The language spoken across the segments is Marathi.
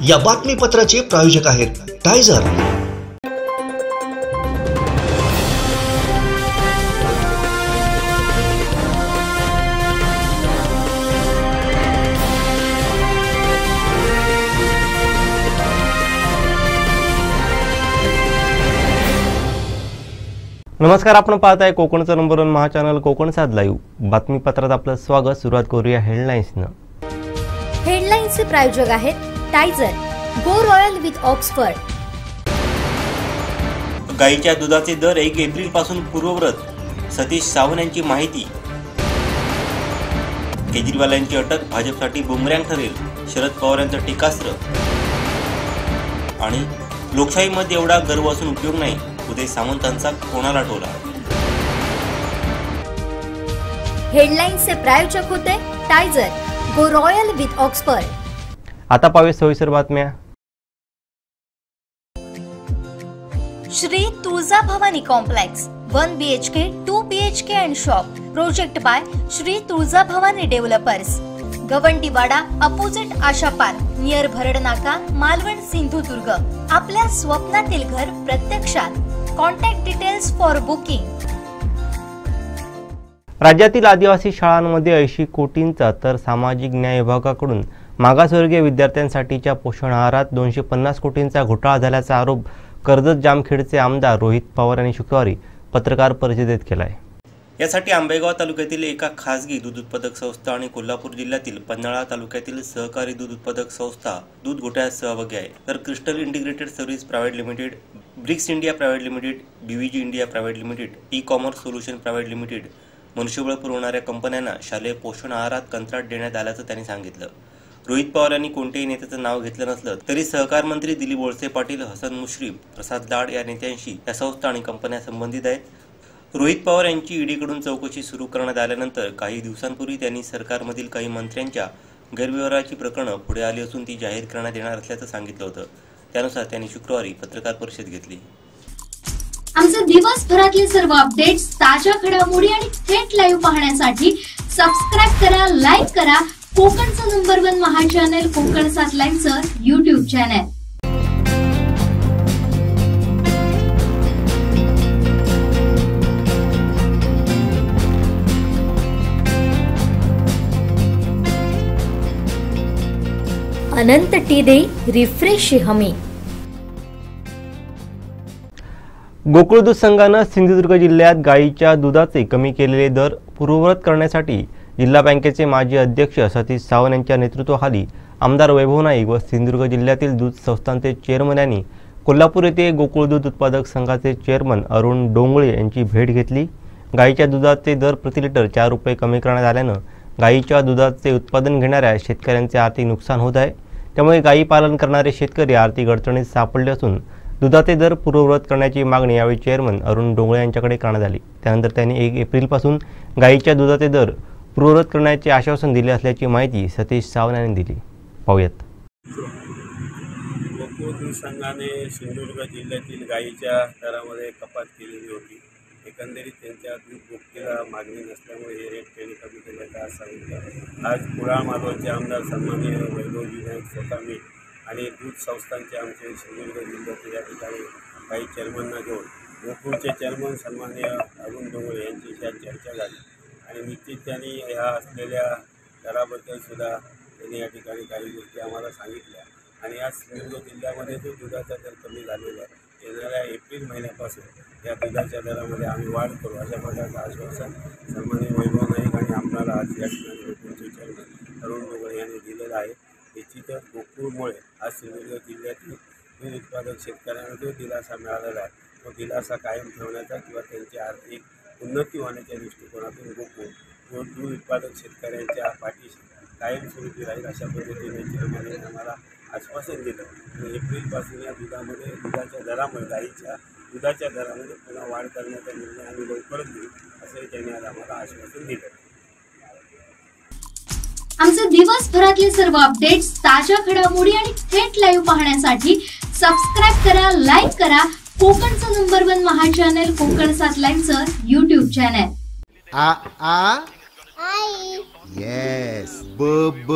या बातमीपत्राचे प्रायोजक आहेत टायझर। नमस्कार, आपण पाहताय कोकणचं नंबर 1 महा चॅनल कोकण सात लाईव्ह बातमीपत्रात आपलं स्वागत। सुरुवात करूया हेडलाईन्सनं। हेडलाईन्सचे प्रायोजक आहेत टायझर, गो रॉयल विथ ऑक्सफर्ड। गाईच्या दुधाचे दर 1 एप्रिल पासून पूर्ववत, सतीश सावंत यांची माहिती। केजरीवालांची अटक भाजपसाठी बुमरँग ठरेल, शरद पवार यांचं टीकास्त्र। आणि लोकशाहीमध्ये एवढा गर्व असून उपयोग नाही, उदय सामंतांचा कोणाला टोला। हेडलाईन्सचे प्रायोजक होते टायझर, गो रॉयल विथ ऑक्सफर्ड। आता पाहूया सविस्तर बातम्या। Shri Tulja Bhavani complex 1 BHK 2 BHK and shop, project by Shri Tulja Bhavani developers, Gawandiwada opposite Asha park, near Bharadnaka, Malvan, Sindhudurg. आपल्या स्वप्नातील घर प्रत्यक्षात। Contact details for booking. राज्यातील आदिवासी शाळांमध्ये 80 कोटींचा तर सामाजिक न्याय विभागाकडून मागासवर्गीय विद्यार्थ्यांसाठीच्या पोषण आहारात 250 कोटींचा घोटाळा झाल्याचा आरोप कर्जत जामखेडचे आमदार रोहित पवार यांनी शुक्रवारी पत्रकार परिषदेत केलाय। यासाठी आंबेगाव तालुक्यातील एका खासगी दूध उत्पादक संस्था आणि कोल्हापूर जिल्ह्यातील पन्हाळा तालुक्यातील सहकारी दूध उत्पादक संस्था दूध घोटाळ्यात सहभागी आहे। तर Crystal integrated service private limited, Brics India private limited, BVG India private limited, e-commerce solution private limited, मनुष्यबळ पुरवणाऱ्या कंपन्यांना शालेय पोषण आहारात कंत्राट देण्यात आल्याचं त्यांनी सांगितलं। रोहित पवार यांनी कोणत्याही नेत्याचं नाव घेतलं नसलं तरी सहकार मंत्री दिलीप वळसे पाटील, हसन मुश्रीफ, प्रसाद लाड या नेत्यांशी या संस्था आणि कंपन्या संबंधित आहेत। रोहित पवार यांची ईडीकडून चौकशी सुरू करण्यात आल्यानंतर काही दिवसांपूर्वी त्यांनी सरकारमधील काही मंत्र्यांच्या गैरव्यवहाराची प्रकरणं पुढे आली असून ती जाहीर करण्यात येणार असल्याचं सांगितलं होतं। त्यानुसार त्यांनी शुक्रवारी पत्रकार परिषद घेतली। आमचे दिवसभरातले सर्व अपडेट्स, ताज्या घडामोडी आणि थेट लाईव्ह पाहण्यासाठी सबस्क्राइब करा, लाईक करा कोकणचं नंबर 1 महा चॅनल कोकण सात लाईव्हचं YouTube चॅनल। अनंत टी दे रिफ्रेश हमी। गोकुळ दूध संघानं सिंधुदुर्ग जिल्ह्यात गाईच्या दुधाचे कमी केलेले दर पूर्ववत करण्यासाठी जिल्हा बँकेचे माजी अध्यक्ष सतीश सावंत यांच्या नेतृत्वाखाली आमदार वैभव नाईक व सिंधुदुर्ग जिल्ह्यातील दूध संस्थांचे चेअरमन यांनी कोल्हापूर येथे गोकुळ दूध उत्पादक संघाचे चेअरमन अरुण डोंगळे यांची भेट घेतली। गाईच्या दुधाचे दर प्रति लिटर 4 रुपये कमी करण्यात आल्यानं गाईच्या दुधाचे उत्पादन घेणाऱ्या शेतकऱ्यांचे आर्थिक नुकसान होत आहे। त्यामुळे गाई पालन करणारे शेतकरी आर्थिक अडचणीत सापडले असून दुधाचे दर पूर्ववत करण्याची मागणी यावेळी चेअरमन अरुण डोंगळे यांच्याकडे करण्यात आली। त्यानंतर त्यांनी 1 एप्रिलपासून गाईच्या दुधाचे दर पूर्ववत करण्याचे आश्वासन दिले असल्याची माहिती सतीश सावंत यांनी दिली। पाहूयात। गोकुळ दूध संघाने सिंधुदुर्ग जिल्ह्यातील गाईच्या दरामध्ये कपात केलेली होती। एकंदरीत त्यांच्या दूध भुकटीला मागणी नसल्यामुळे हे रेट त्यांनी कमी केल्याचं आज सांगितलं। आज कुडाळ मालवणचे आमदार सन्माननीय वैभवजी नाईक स्वतः मी आणि दूध संस्थांचे आमचे सिंधुदुर्ग जिल्ह्यातील या ठिकाणी काही चेअरमनना घेऊन गोकुळचे चेअरमन सन्माननीय अरुण डोंगळे यांची चर्चा झाली आणि निश्चित त्यांनी ह्या असलेल्या दराबद्दल सुद्धा त्यांनी या ठिकाणी काही गोष्टी आम्हाला सांगितल्या आणि आज सिंधुदुर्ग जिल्ह्यामध्ये जो दुधाचा दर कमी झालेला आहे, येणाऱ्या एप्रिल महिन्यापासून या दुधाच्या दरामध्ये आम्ही वाढ करू अशा प्रकारचं आश्वासन सन्माननीय वैभव नाईक आणि आम्हाला आज या ठिकाणी गोकुळचे चेअरमन अरुण डोंगळे यांनी दिलेलं आहे। निश्चितच गोकुळमुळे आज सिंधुदुर्ग जिल्ह्यातील दूध उत्पादक शेतकऱ्यांना जो दिलासा मिळालेला आहे तो दिलासा कायम ठेवण्याचा किंवा त्यांची आर्थिक उन्नती होण्याच्या दृष्टिकोनातून गोकुळ दूध उत्पादक शेतकऱ्यांच्या पाठीशी कायमस्वरूपी राहील अशा पद्धतीने चेअरमनने आम्हाला आश्वासन दिलं आणि एप्रिलपासून या दुधामध्ये दुधाच्या दरामध्ये गाईच्या दुधाच्या दरामध्ये पुन्हा वाढ करण्याचा निर्णय आम्ही लवकरच घेऊ असंही त्यांनी आज आम्हाला आश्वासन दिलं। आमचे दिवसभरातले सर्व अपडेट्स, ताज्या घडामोडी आणि थेट लाईव्ह पाहण्यासाठी सबस्क्राइब करा, लाईक करा कोकणचं नंबर 1 महा चॅनल कोकण सात लाईव्हचं YouTube चॅनल। आ आ आई, येस ब ब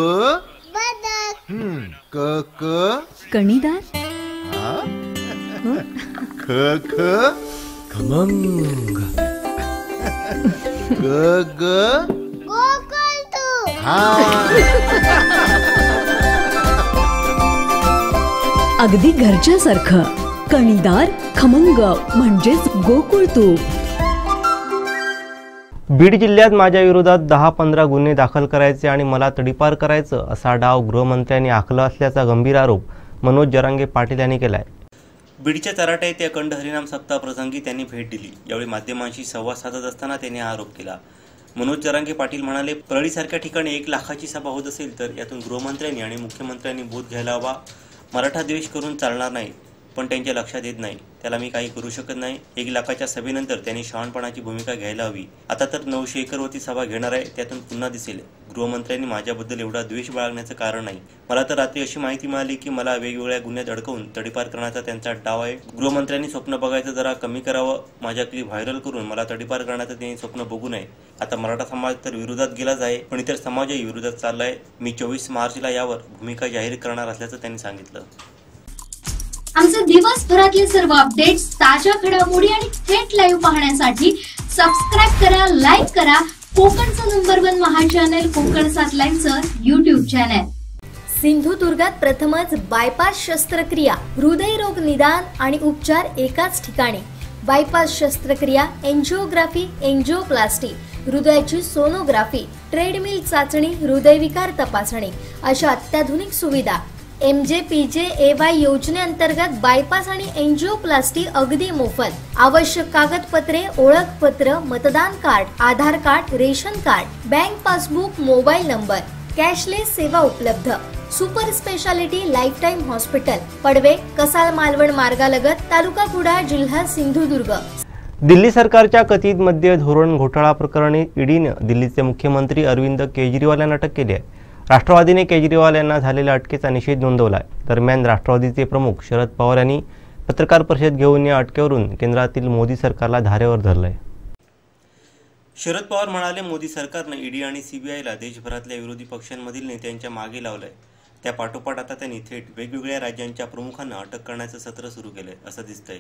क क कणीदार, ख ख खमंग, ग ग अगदी घरच्यासारखं. कणीदार खमंग म्हणजेच गोकुळ तूप. बीड जिल्ह्यात माझ्या विरोधात 10-15 गुन्हे दाखल करायचे आणि मला तडीपार करायचं असा डाव गृहमंत्र्यांनी आखला असल्याचा गंभीर आरोप मनोज जरांगे पाटील यांनी केलाय. बीडच्या चराटा येथे अखंड हरिनाम सप्ताह प्रसंगी त्यांनी भेट दिली. यावेळी माध्यमांशी संवाद साधत असताना त्यांनी हा आरोप केला. मनोज जरांगे पाटील म्हणाले, परळीसारख्या ठिकाणी 1 लाखाची सभा होत असेल तर यातून गृहमंत्र्यांनी आणि मुख्यमंत्र्यांनी बोध घ्यायला हवा. मराठा द्वेष करून चालणार नाही, पण त्यांच्या लक्षात येत नाही. त्याला मी काही करू शकत नाही. 1 लाखाच्या सभेनंतर त्यांनी शहाणपणाची भूमिका घ्यायला हवी. आता तर 900 एकरवरती सभा घेणार आहे, त्यातून पुन्हा दिसेल. गृहमंत्र्यांनी माझ्याबद्दल एवढा द्वेष बाळगण्याचं कारण नाही. मला तर रात्री अशी माहिती मिळाली की मला वेगवेगळ्या गुन्ह्यात अडकवून तडीपार करण्याचा त्यांचा डाव आहे. गृहमंत्र्यांनी स्वप्न बघायचं जरा कमी करावं. माझ्या क्लिप व्हायरल करून मला तडीपार करण्याचं त्यांनी स्वप्न बघू नये. आता मराठा समाज तर विरोधात गेलाच आहे, पण इतर समाजही विरोधात चाललाय. मी 24 मार्चला यावर भूमिका जाहीर करणार असल्याचं त्यांनी सांगितलं. आमचे दिवसभरातले सर्व अपडेट्स, ताज्या घडामोडी आणि थेट लाईव्ह पाहण्यासाठी सबस्क्राईब करा, लाईक करा कोकणचं नंबर 1 महा चॅनल कोकण 7 लाईव्हचं युट्यूब चॅनल. सिंधुदुर्गात प्रथमच बायपास शस्त्रक्रिया, हृदयरोग निदान आणि उपचार एकाच ठिकाणी. बायपास शस्त्रक्रिया, एंजिओग्राफी, एंजिओप्लास्टी, हृदयाची सोनोग्राफी, ट्रेडमिल चाचणी, हृदयविकार तपासणी अशा अत्याधुनिक सुविधा. MJPJAY योजनेअंतर्गत बायपास आणि एंजिओप्लास्टी अगदी मोफत. आवश्यक कागदपत्रे, ओळखपत्र, मतदान card, Aadhaar card, ration card, bank passbook, mobile number. Cashless सेवा उपलब्ध. Super speciality life time hospital, Padave, Kasal Malvan मार्गालगत, तालुका कुडाळ, जिल्हा सिंधुदुर्ग. दिल्ली सरकारच्या कथित मद्य धोरण घोटाळा प्रकरणी ईडीनं दिल्लीचे मुख्यमंत्री अरविंद केजरीवाल यांना अटक केली आहे. राष्ट्रवादीने केजरीवाल यांना झालेल्या अटकेचा निषेध नोंदवला आहे. दरम्यान राष्ट्रवादीचे प्रमुख शरद पवार यांनी पत्रकार परिषद घेऊन या अटकेवरून केंद्रातील मोदी सरकारला धारेवर धरलंय. शरद पवार म्हणाले, मोदी सरकारनं ईडी आणि सीबीआयला देशभरातल्या विरोधी पक्षांमधील नेत्यांच्या मागे लावलंय. त्या पाठोपाठ आता त्यांनी थेट वेगवेगळ्या राज्यांच्या प्रमुखांना अटक करण्याचं सत्र सुरू केलंय असं दिसतंय.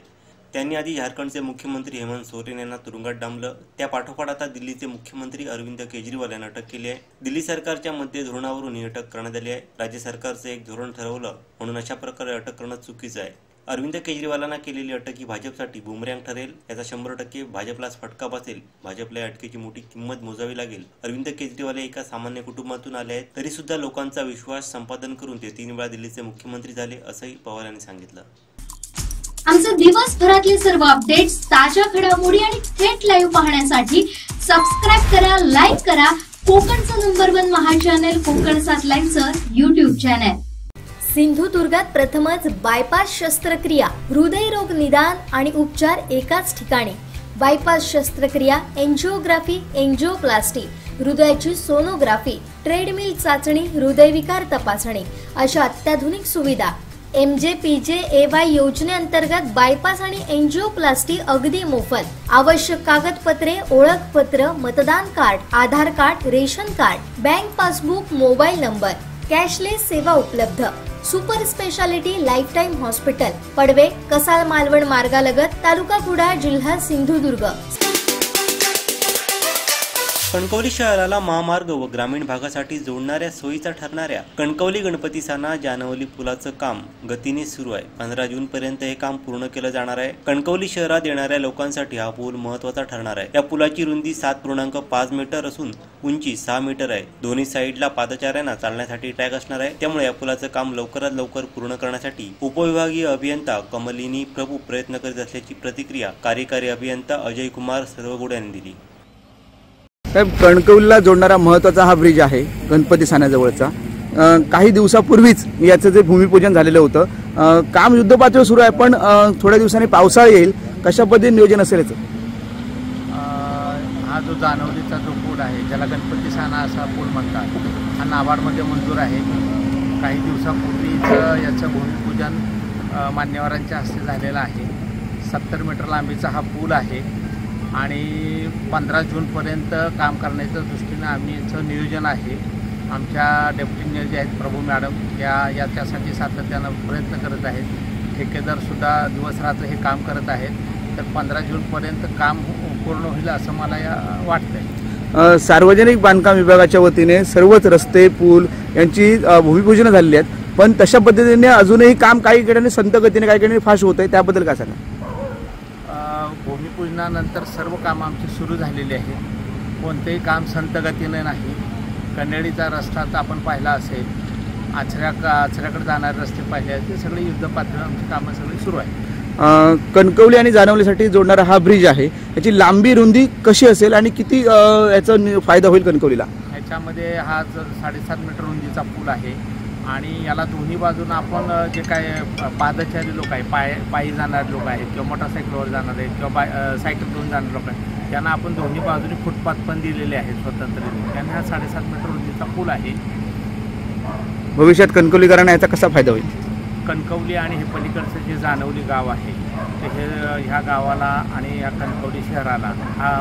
त्यांनी आधी झारखंडचे मुख्यमंत्री हेमंत सोरेन यांना तुरुंगात डांबलं. त्या पाठोपाठ आता दिल्लीचे मुख्यमंत्री अरविंद केजरीवाल यांना अटक केली आहे. दिल्ली सरकारच्या मद्य धोरणावरून ही अटक करण्यात आली आहे. राज्य सरकारचं एक धोरण ठरवलं म्हणून अशा प्रकारे अटक करणं चुकीचं आहे. अरविंद केजरीवालांना केलेली अटक ही भाजपसाठी बुमरँग ठरेल. याचा 100% भाजपलाच फटका बसेल. भाजपला या अटकेची मोठी किंमत मोजावी लागेल. अरविंद केजरीवाल एका सामान्य कुटुंबातून आले आहेत, तरी सुद्धा लोकांचा विश्वास संपादन करून ते 3 वेळा दिल्लीचे मुख्यमंत्री झाले असंही पवार यांनी सांगितलं. आमचे दिवसभरातले सर्व अपडेट्स, ताज्या घडामोडी आणि थेट लाईव्ह पाहण्यासाठी सबस्क्राईब करा, लाईक करा कोकणचं नंबर 1 महा चॅनल कोकण 7 लाईव्हचं युट्यूब चॅनल. सिंधुदुर्गात प्रथमच बायपास शस्त्रक्रिया, हृदयरोग निदान आणि उपचार एकाच ठिकाणी. बायपास शस्त्रक्रिया, एंजिओग्राफी, एंजिओप्लास्टी, हृदयाची सोनोग्राफी, ट्रेडमिल चाचणी, हृदयविकार तपासणी अशा अत्याधुनिक सुविधा. MJPJAY योजनेअंतर्गत बायपास आणि एंजिओप्लास्टी अगदी मोफत. आवश्यक कागदपत्रे, ओळखपत्र, मतदान card, Aadhaar card, ration card, bank passbook, mobile number. Cashless सेवा उपलब्ध. Super speciality life time hospital, Padave, Kasal Malvan मार्गालगत, तालुका कुडाळ, जिल्हा सिंधुदुर्ग. कणकवली शहराला महामार्ग व ग्रामीण भागासाठी जोडणाऱ्या सोयीचा ठरणाऱ्या कणकवली गणपती साना जानवली पुलाचं काम गतीने सुरू आहे. 15 जून पर्यंत हे काम पूर्ण केलं जाणार आहे. कणकवली शहरात येणाऱ्या लोकांसाठी हा पूल महत्त्वाचा ठरणार आहे. या पुलाची रुंदी 7.5 मीटर असून उंची 6 मीटर आहे. दोन्ही साईडला पादचाऱ्यांना चालण्यासाठी ट्रॅक असणार आहे. त्यामुळे या पुलाचं काम लवकरात लवकर पूर्ण करण्यासाठी उपविभागीय अभियंता कमलिनी प्रभू प्रयत्न करीत असल्याची प्रतिक्रिया कार्यकारी अभियंता अजय कुमार सर्वगोड यांनी दिली. कणकवलीला जोडणारा महत्त्वाचा हा ब्रिज आहे गणपती साण्याजवळचा. काही दिवसापूर्वीच याचं जे भूमिपूजन झालेलं होतं. काम युद्धपातळीवर सुरू आहे, पण थोड्या दिवसांनी पावसाळा येईल. कशा पद्धतीने नियोजन असेल याचं? हा जो जानवलीचा जो पूल आहे, ज्याला गणपती साना असा पूल म्हणतात, हा नाबार्डमध्ये मंजूर आहे. काही दिवसापूर्वीच याचं भूमिपूजन मान्यवरांच्या हस्ते झालेलं आहे. 70 मीटर लांबीचा हा पूल आहे आणि 15 जूनपर्यंत काम करण्याच्या दृष्टीनं आम्ही याचं नियोजन आहे. आमच्या डेप्युटी मेयर जे आहेत प्रभू मॅडम याच्यासाठी सातत्यानं प्रयत्न करत आहेत. ठेकेदारसुद्धा दिवसरात्र हे काम करत आहेत. तर 15 जूनपर्यंत काम पूर्ण होईल असं मला वाटतंय. सार्वजनिक बांधकाम विभागाच्या वतीने सर्वच रस्ते पूल यांची भूमिपूजन झालेली आहेत, पण तशा पद्धतीने अजूनही काम काही ठिकाणी संत गतीने काही ठिकाणी फास्ट होत आहे, त्याबद्दल काय सांगा? भूमिपूजनानंतर सर्व कामं आमची सुरू झालेली आहेत. कोणतेही काम संत गतीने नाही. कन्हेडीचा रस्ता तर आपण पाहिला असेल, आचऱ्याकडे जाणारे रस्ते पाहिले आहेत, ते सगळे युद्धपातळीवर आमची कामं सगळी सुरू आहेत. कणकवली आणि जाणवलीसाठी जोडणारा हा ब्रिज आहे, याची लांबी रुंदी कशी असेल आणि किती याचा फायदा होईल कणकवलीला? ह्याच्यामध्ये हा 7.5 मीटर रुंदीचा पूल आहे आणि याला दोन्ही बाजूनं आपण जे काय पादचारी लोक आहे, पायी जाणारे लोक आहेत किंवा मोटरसायकलवर जाणारे आहेत किंवा सायकल घेऊन जाणारे लोक आहेत, त्यांना आपण दोन्ही बाजूने फुटपाथ पण दिलेले आहेत स्वतंत्र. त्यांना हा 7.5 मीटर रुंदीचा पूल आहे. भविष्यात कणकवलीकरांना याचा कसा फायदा होईल? कणकवली आणि हे पलीकडचं जे जानवली गाव आहे ते ह्या गावाला आणि या कणकवली शहराला हा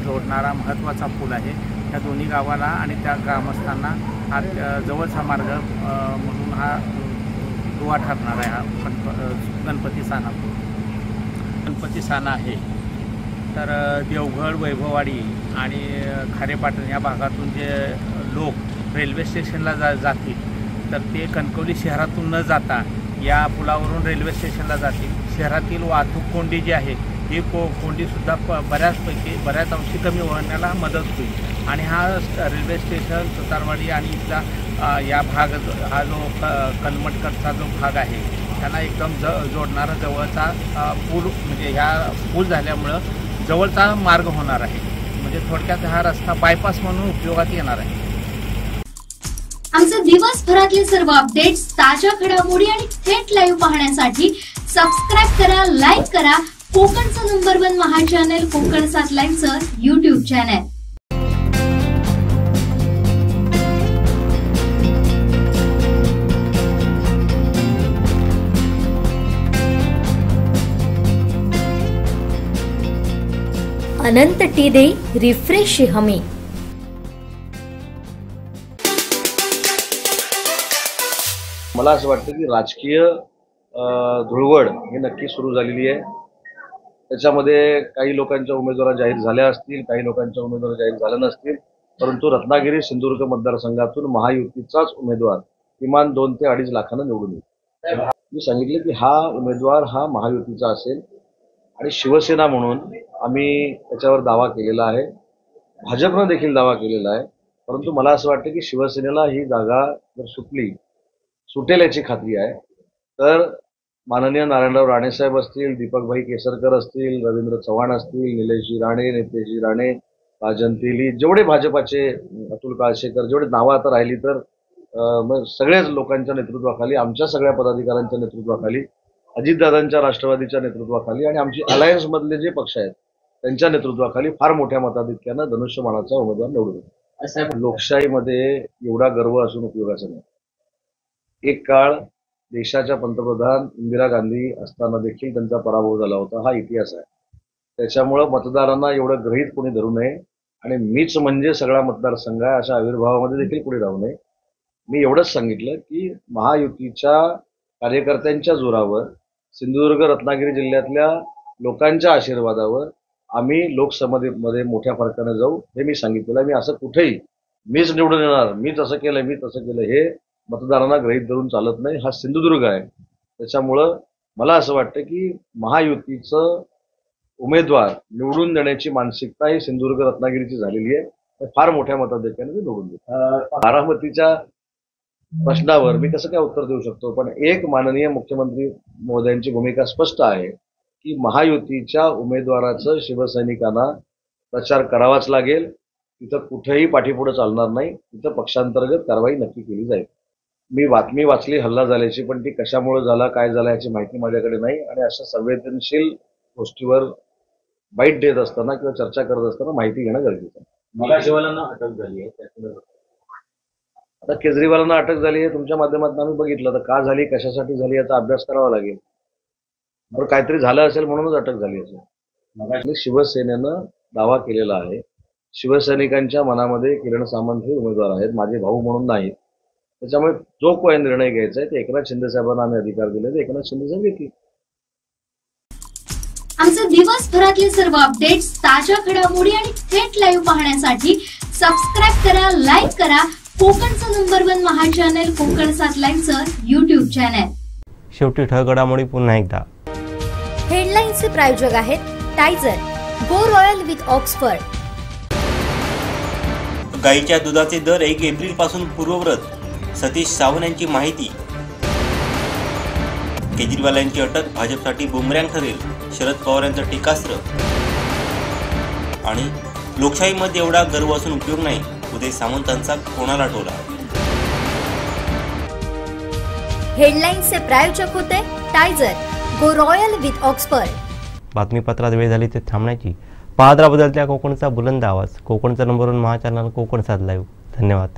जोडणारा महत्त्वाचा पूल आहे. त्या दोन्ही गावाला आणि त्या ग्रामस्थांना हा जवळचा मार्ग म्हणून हा दुवा ठरणार आहे. हा गणपती साना पूल गणपती साना आहे. तर देवगड, वैभववाडी आणि खारेपाटण या भागातून जे लोक रेल्वे स्टेशनला जातील तर ते कणकवली शहरातून न जाता या पुलावरून रेल्वे स्टेशनला जातील. शहरातील वाहतूक कोंडी जी आहे ही कोंडीसुद्धा बऱ्याच अंशी कमी होण्याला मदत होईल. आणि हा रेल्वे स्टेशन सुतारवाडी आणि इथला या भाग हा जो कनमटकडचा जो भाग आहे त्यांना एकदम जोडणारा जवळचा पूल म्हणजे ह्या पूल झाल्यामुळं जवळचा मार्ग होणार आहे. म्हणजे थोडक्यात हा रस्ता बायपास म्हणून उपयोगात येणार आहे. आमचे दिवसभरातले सर्व अपडेट्स, ताज्या घडामोडी आणि थेट लाईव्ह पाहण्यासाठी सबस्क्राईब करा, लाईक करा कोकणचं नंबर 1 महा चॅनल कोकण 7 लाईव्हचं YouTube चॅनल. अनंत टी दे रिफ्रेश हमी. मला असं वाटतं की राजकीय धुळवड ही नक्की सुरू झालेली आहे. त्याच्यामध्ये काही लोकांच्या उमेदवार जाहीर झाल्या असतील, काही लोकांच्या उमेदवार जाहीर झाल्या नसतील, परंतु रत्नागिरी सिंधुदुर्ग मतदारसंघातून महायुतीचाच उमेदवार किमान 2 ते 2.5 लाखांना निवडून येईल. मी सांगितलं की हा उमेदवार हा महायुतीचा असेल आणि शिवसेना म्हणून आम्ही त्याच्यावर दावा केलेला आहे. भाजपनं देखील दावा केलेला आहे. परंतु मला असं वाटतं की शिवसेनेला ही जागा जर सुटेल याची खात्री आहे. तर माननीय नारायणराव राणेसाहेब असतील, दीपकभाई केसरकर असतील, रवींद्र चव्हाण असतील, निलेशजी राणे, नितेशजी राणे, राजन तेली, जेवढे भाजपाचे, अतुल काळशेकर, जेवढे नावं आता राहिली तर सगळ्याच लोकांच्या नेतृत्वाखाली, आमच्या सगळ्या पदाधिकाऱ्यांच्या नेतृत्वाखाली, अजितदादांच्या राष्ट्रवादीच्या नेतृत्वाखाली आणि आमची अलायन्समधले जे पक्ष आहेत त्यांच्या नेतृत्वाखाली फार मोठ्या मताधिक्यानं धनुष्यबाणाचा उमेदवार निवडून येईल. लोकशाहीमध्ये एवढा गर्व असून उपयोगाचा नाही. एक काळ देशाच्या पंतप्रधान इंदिरा गांधी असताना देखील त्यांचा पराभव झाला होता, हा इतिहास आहे. त्याच्यामुळं मतदारांना एवढं गृहीत कोणी धरू नये आणि मीच म्हणजे सगळा मतदारसंघ आहे अशा आविर्भावामध्ये देखील कोणी राहू नये. मी एवढंच सांगितलं की महायुतीच्या कार्यकर्त्यांच्या जोरावर, सिंधुदुर्ग रत्नागिरी जिल्ह्यातल्या लोकांच्या आशीर्वादावर आम्ही लोकसभेमध्ये मोठ्या फरकाने जाऊ हे मी सांगितलेलं. मी असं कुठेही मीच निवडून येणार, मीच असं केलं, मी तसं केलं हे मतदारांना गृहीत धरून चालत नाही. हा सिंधुदुर्ग आहे. त्याच्यामुळं मला असं वाटतं की महायुतीचं उमेदवार निवडून देण्याची मानसिकता ही सिंधुदुर्ग रत्नागिरीची झालेली आहे. फार मोठ्या मताधिक्याने ते निवडून देतात. बारामतीच्या प्रश्नावर मी कसं काय उत्तर देऊ शकतो, पण एक माननीय मुख्यमंत्री महोदयांची भूमिका स्पष्ट आहे की महायुतीच्या उमेदवाराचं शिवसैनिकांना प्रचार करावाच लागेल. तिथं कुठेही पाठीपुढे चालणार नाही. तिथं पक्षांतर्गत कारवाई नक्की केली जाईल. मी बातमी वाचली हल्ला झाल्याची, पण ती कशामुळे झाला, काय झाला याची माहिती माझ्याकडे नाही. आणि अशा संवेदनशील गोष्टीवर बाईट देत असताना किंवा चर्चा करत असताना माहिती घेणं गरजेचं आहे. केजरीवालांना अटक झाली आहे, आता केजरीवालांना अटक झाली आहे तुमच्या माध्यमातून आम्ही बघितलं. तर का झाली, कशासाठी झाली याचा अभ्यास करावा लागेल. बरं, काहीतरी झालं असेल म्हणूनच अटक झाली असेल. शिवसेनेनं दावा केलेला आहे शिवसैनिकांच्या मनामध्ये किरण सामंत हे उमेदवार आहेत, माझे भाऊ म्हणून नाहीत. त्याच्यामुळे जो कोणी निर्णय घ्यायचा आहे ते एकनाथ शिंदे साहेबांना आम्ही अधिकार दिले, ते एकनाथ शिंदे साहेब घेतील. आमचे दिवसभरातले सर्व अपडेट्स, ताज्या घडामोडी आणि थेट लाईव्ह पाहण्यासाठी सबस्क्राईब करा, लाईक करा कोकणचं नंबर 1 महा चॅनल कोकण 7 लाईव्हचं YouTube चॅनल. शेवटी ठळक घडामोडी पुन्हा एकदा. हेडलाईन्सचे प्रायोजक आहेत टायझर, गो रॉयल विथ ऑक्सफर्ड. गाईच्या दुधाचे दर 1 एप्रिल पासून पूर्ववत, सतीश सावंत यांची माहिती. केजरीवाल यांची अटक भाजपसाठी बुमरँग ठरेल, शरद पवार यांचं टीकास्त्र. आणि लोकशाहीमध्ये एवढा गर्व असून उपयोग नाही, उदय सामंतांचा कोणाला टोला. हेडलाईन्सचे प्रायोजक होते टायझर, गो रॉयल विथ ऑक्सफर्ड. बातमीपत्रात वेळ झाली ते थांबण्याची. पाहत राहा बदलत्या कोकणचा बुलंद आवाज, कोकणचा नंबर 1 महा चॅनल कोकण 7 लाईव्ह. धन्यवाद.